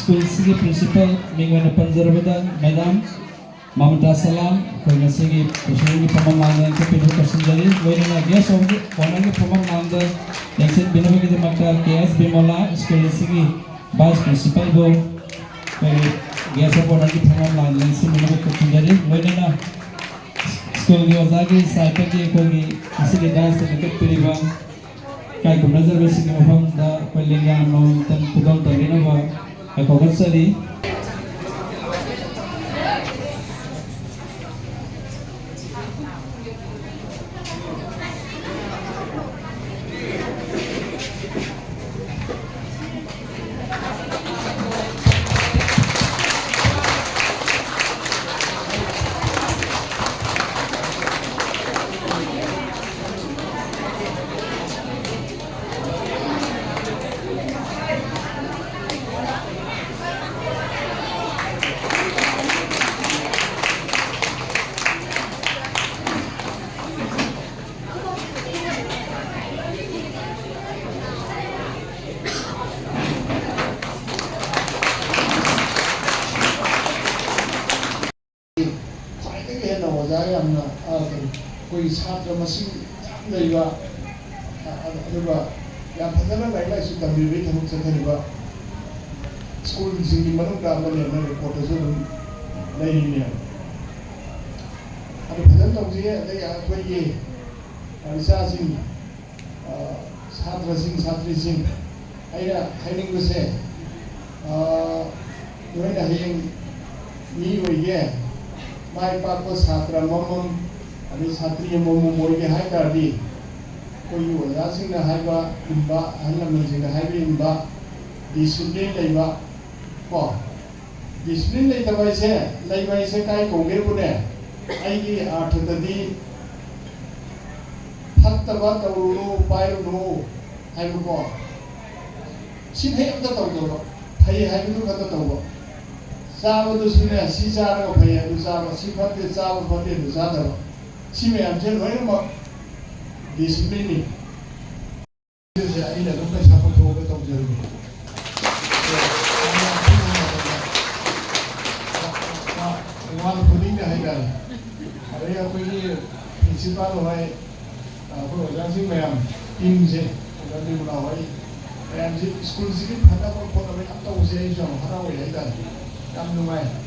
School Sigi Principal Mingwana Panjarabada Madam Mamata Salam Kona Sigi Kusungi Pamamanga Kapidu Kasunjari Wena Guest of the Konanga Pamamanga Exit Binavaki the Maka KS Bimola School Sigi Vice Principal Go Guest of Konanga Pamamanga Nancy Binavaki Kasunjari Wena School Yozagi Saitaki Kogi Sigi Dance and the Piriva Kai Kunaza Racing of the Pelinga Mountain Pudol Tarinova Ekogosali कोई छात्र मसिंग लेबा अदुबा या फजना लाइला सु तमिबे थमुक चथरिबा school सिंगी मनुदा मने न report जो लेनिने अदु फजन तौजे अदे अखोई इसा सिंग छात्र सिंग छात्री सिंग आइरा हाइनिंग बसे नोइना हें नि होइगे माइ पाको छात्र ममम अभी छात्री मोमो मोइगे हाय तारदी कोई ओजासिंगना हायबा इनबा हनलमनजिंगना हायबे इनबा डिसिप्लिन लेबा को डिसिप्लिन लेतबाइसे लेबाइसे काय कोंगे बुने आइगी आठददी फत्तबा तरुनु पायरुनु हायबो को सिधै अमदा तौदो फै हायबु खता तौबो चाबदुसुने सि चारगा फै अदु चाबा सि फत्ते चाबा फत्ते अदु चादबा सिमे हमसे लोइनमक डिसिप्लिन नि से आइना लोकै साफा थोगे तौजरबे वाल खुदिंग हायदा अरे अखोई प्रिंसिपल होय अखोई ओजासिंग मैम टीम से गदि मुना होय मैम जी स्कूल से फटा को फोटो में अब तो उसे जो हरा होय हायदा काम नुमाय